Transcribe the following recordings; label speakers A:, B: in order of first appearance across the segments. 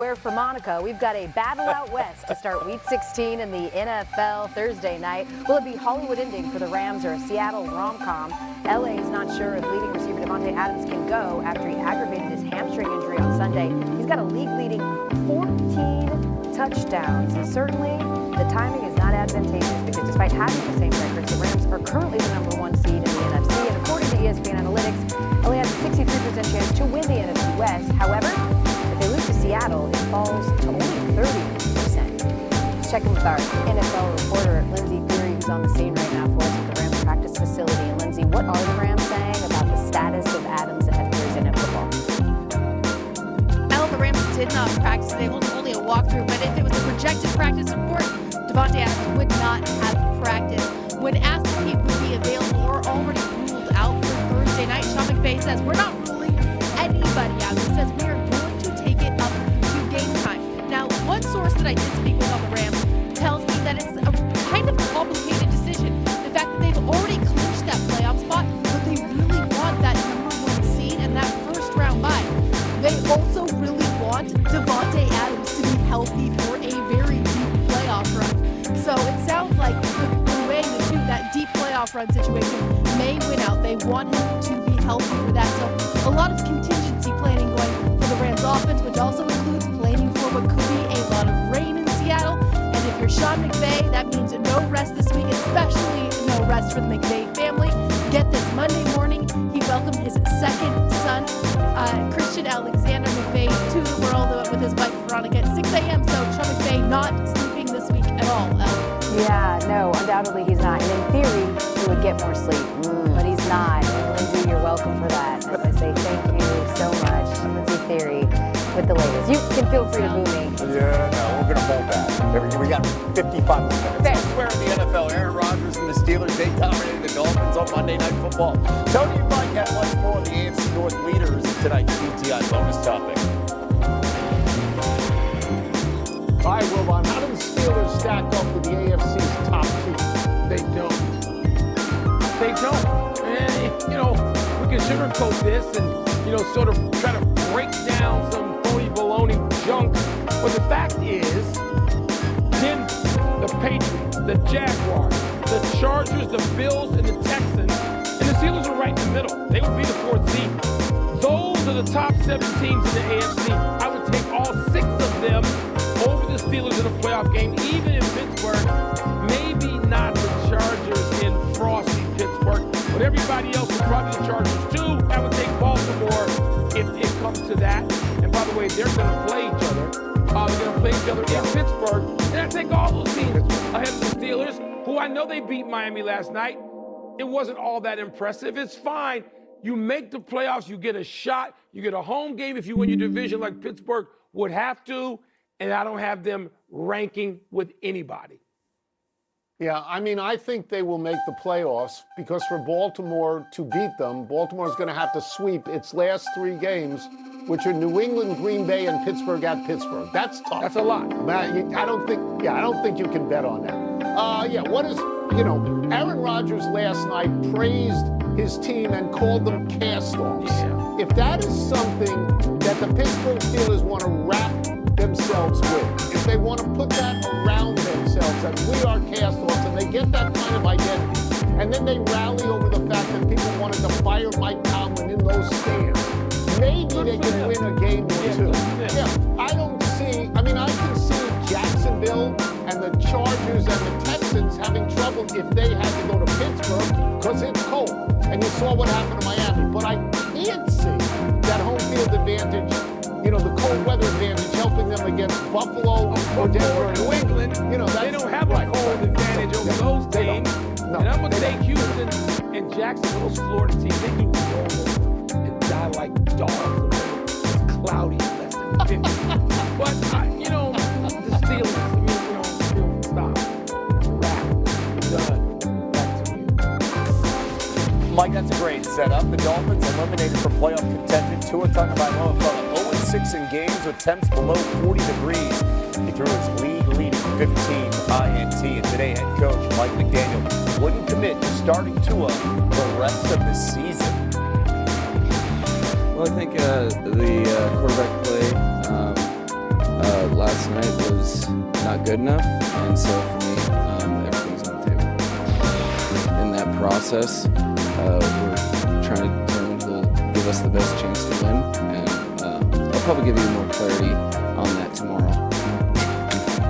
A: where for Monaco, we've got a battle out west to start Week 16 in the NFL Thursday night. Will it be Hollywood ending for the Rams or a Seattle rom-com? LA is not sure if leading receiver Davante Adams can go after he aggravated his hamstring injury on Sunday. He's got a league-leading 14 touchdowns, and certainly the timing is not advantageous because despite having the same records, the Rams are currently the #1 seed in the NFC, and according to ESPN Analytics, LA has a 63% chance to win the NFC West. However, if they lose to Seattle, it falls to only 30%. Let's check in with our NFL reporter, Lindsay Fury, who's on the scene right now for us at the Rams practice facility. And Lindsay, what are the Rams saying about the status of Adams ahead of Thursday Night Football?
B: The Rams did not practice today, only a walkthrough, but if it was a projected practice report, Davante Adams would not have practiced. When asked if he would be available or already ruled out for Thursday night, Sean McVay says, "We're not ruling anybody out." He says, "We are going to take it up to game time." Now, one source that I did speak with on the Rams tells me that it's a kind of complicated decision. The fact that they've already clinched that playoff spot, but they really want that #1 seed and that first round bye. They also really want Davante Adams to be healthy for a very deep playoff run. So it sounds like the way the two, that deep playoff run situation may win out. They want him to be healthy for that. So a lot of contingency planning going for the Rams offense, which also includes planning for what could be a lot of rain in Seattle. And if you're Sean McVay, that means no rest this week, especially no rest for the McVay family. Get this, Monday morning, he welcomed his second son, Christian Alexander McVay, to the world with his wife Veronica at 6 a.m. So Sean McVay not sleeping this week at all.
A: Yeah, no, undoubtedly he's not. And in theory, he would get more sleep, but he's not. And Lindsay, you're welcome for that. As I say, thank you so much, Lindsay Theory, with the latest. You can feel free to boo me.
C: Yeah, no, we're going to hold back. We got 55 minutes.
A: Fair.
C: Swear in the NFL, Aaron Rodgers and the Steelers, they dominated the Dolphins on Monday Night Football. Tony and Mike have much more of the AFC North leaders in tonight's CTI bonus topic.
D: All right, Wilbon, how do the Steelers stack up with the AFC's top two?
E: They don't. They don't. And, we can sugarcoat this and, sort of try to break down some phony baloney junk. But the fact is, Denver, the Patriots, the Jaguars, the Chargers, the Bills, and the Texans, and the Steelers are right in the middle. They would be the 4th seed. Those are the top 7 teams in the AFC. I would take all 6 of them over the Steelers in a playoff game, even in Pittsburgh. Maybe not the Chargers in frosty Pittsburgh, but everybody else is probably the Chargers too. I would take Baltimore if it comes to that. And by the way, they're going to play each other. They're going to play each other in Pittsburgh. And I take all those teams ahead of the Steelers, who I know they beat Miami last night. It wasn't all that impressive. It's fine. You make the playoffs, you get a shot, you get a home game if you win your division like Pittsburgh would have to. And I don't have them ranking with anybody.
D: Yeah, I think they will make the playoffs because for Baltimore to beat them, Baltimore is going to have to sweep its last 3 games, which are New England, Green Bay, and Pittsburgh at Pittsburgh. That's tough.
E: That's a lot.
D: I don't think you can bet on that. Aaron Rodgers last night praised his team and called them cast-offs.
E: Yeah.
D: If that is something that the Pittsburgh Steelers want to wrap themselves with, if they want to put that around themselves, that we are cast-offs, and they get that kind of identity, and then they rally over the fact that people wanted to fire Mike Tomlin in those stands, maybe they can win a game or two. I can see Jacksonville and the Chargers and the Texans having trouble if they had to go to Pittsburgh because it's cold. And you saw what happened to Miami. But I can't see that home field advantage, the cold weather advantage, helping them against Buffalo or Denver or New England.
E: They don't have a cold advantage over those teams.
D: No,
E: and I'm going to take Houston and Jacksonville, those Florida teams. They do roll and die like dogs. It's cloudy, less than 50. But, the Steelers, stop. Wrap. Done. Back to you.
C: Mike, that's a great setup. The Dolphins eliminated from playoff contention. Tua Tagovailoa fell 0-6 in games with temps below 40 degrees. He threw his league-leading 15 INT, and today head coach Mike McDaniel wouldn't commit to starting Tua the rest of the season.
F: Well, I think the quarterback play Last night was not good enough, and so for me, everything's on the table. In that process, we're trying to determine who will give us the best chance to win, and I'll probably give you more clarity on that tomorrow.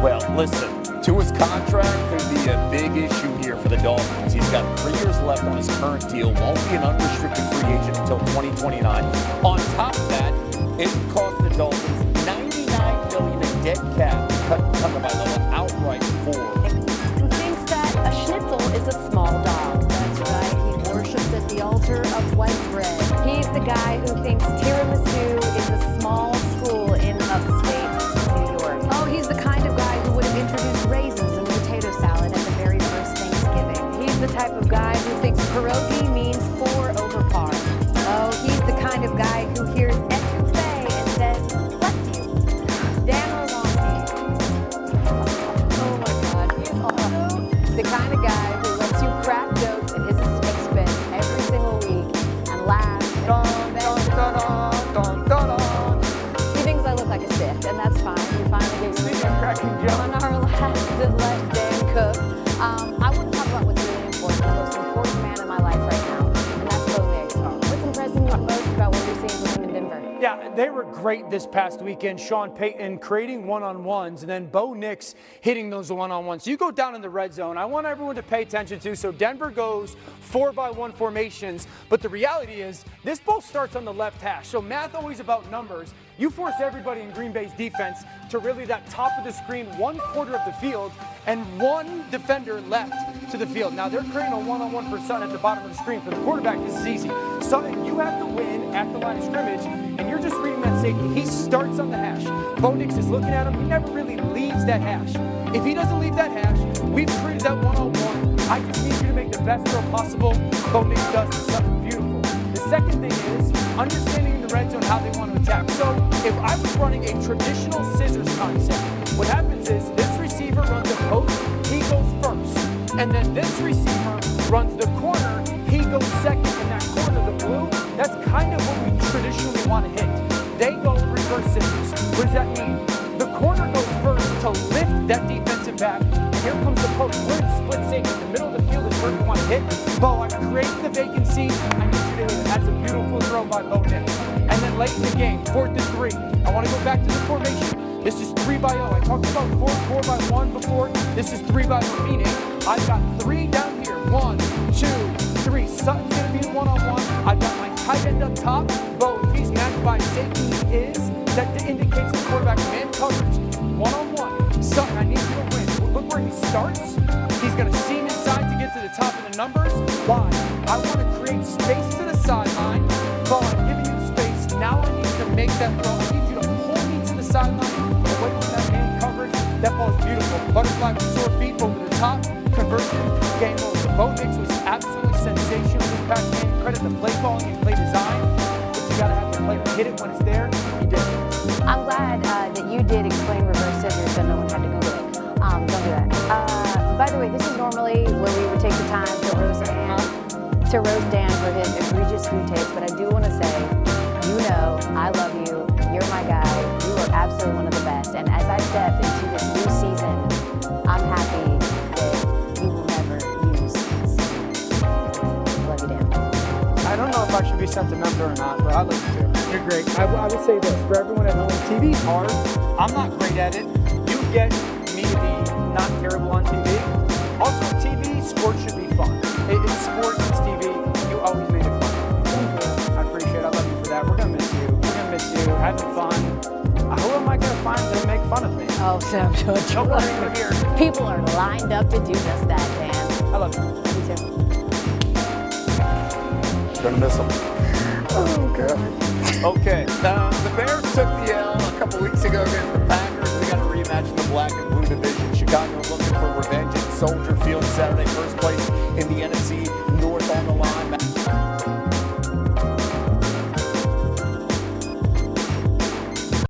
C: Well, listen, Tua's contract could be a big issue here for the Dolphins. He's got 3 years left on his current deal, won't be an unrestricted free agent until 2029. On top of that, it would cost the Dolphins $99 million in dead cap, cut by Lola outright for.
A: Who thinks that a schnitzel is a small dog. That's right, he worships at the altar of white bread. He's the guy who thinks tiramisu is a small school in upstate New York. Oh, he's the kind of guy who would have introduced raisins in the potato salad at the very first Thanksgiving. He's the type of guy who thinks pierogi means 4 over par. Oh, he's the kind of guy who hears etouffee and says, bless you. Dan Orlovsky. Oh my God, he is also the kind of guy who lets you crack jokes at his expense every single week and laugh. He thinks I look like a Sith, and that's fine. We finally gave you cracking joke on our last and let Dan cook. I want to talk about what's really important, the most important man in my life right now, and that's Bo Nix. What's impressing you most about what you're seeing from him in Denver?
G: Yeah, they were great this past weekend. Sean Payton creating one-on-ones, and then Bo Nix hitting those one-on-ones. So you go down in the red zone. I want everyone to pay attention to. So Denver goes 4-by-1 formations, but the reality is this ball starts on the left hash. So math always about numbers. You force everybody in Green Bay's defense to really that top of the screen, 1/4 of the field, and one defender left to the field. Now they're creating a one-on-one for Sutton at the bottom of the screen. For the quarterback, this is easy. Sutton, you have to win at the line of scrimmage, and you're just reading that safety. He starts on the hash. Bo Nix is looking at him. He never really leaves that hash. If he doesn't leave that hash, we've created that one-on-one. I just need you to make the best throw possible. Bo Nix does something beautiful. The second thing is understanding in the red zone how they want to attack. So if I was running a traditional scissors concept, what happens is this receiver runs a post, he goes first. And then this receiver runs the corner, he goes second. In that corner, the blue, that's kind of what we traditionally want to hit. They go reverse scissors. What does that mean? The corner goes first to lift that defensive back. And here comes the post. We're in split safety. In the middle of the field is where we want to hit. Bo, I created the vacancy. I need you to hit it. That's a beautiful throw by Bo Nix. And then late in the game, 4th and 3. I want to go back to the formation. This is 3-by-0. I talked about 4-by-1 before. This is 3-by-0, meaning I've got 3 down here. 1, 2, 3. Sutton's going to be the one-on-one. I've got my tight end up top. Bo, if he's matched by safety, he is. That indicates the quarterback man coverage. One-on-one. Sutton, I need you to win. Look where he starts. He's going to seam inside to get to the top of the numbers. Why? I want to create space to the sideline. Bo, I'm giving you the space. Now I need you to make that throw. I need you to pull me to the sideline away from that man coverage. That ball is beautiful. Butterfly with sore feet over the top. Conversion, game over. Bo Nix was absolutely sensational this past game. Credit the play calling and play design. But you got to have the player hit it when it's there. He did.
A: I'm glad that you did explain reverse scissors so no one had to Google it. Don't do that. By the way, this is normally where we would take the time to roast Dan for his egregious food taste, but I do want to say, you know, I love you. You're my guy. You are absolutely one of the best. And as I step into this new season, I'm happy that you will never use seasoning. Love you, Dan.
G: I don't know if I should be sentimental or not, but I love you too. You're great. I would say this, for everyone at home, TV's hard. I'm not great at it. You get me to be not terrible on TV. Also, TV, sports should be fun. It's sports, it's TV. You always made it fun. I appreciate it. I love you for that. We're going to miss you. We're going to miss you. Having fun. Who am I going to find to make fun of me?
A: Oh, so
G: Don't worry, we're here.
A: people are lined up to do just that, Dan.
G: I love you.
A: Me too.
C: Gonna miss him.
A: Oh, God.
C: Okay, the Bears took the L a couple weeks ago against the Packers. They got a rematch in the black and blue division. Chicago looking for revenge at Soldier Field Saturday, first place in the NFC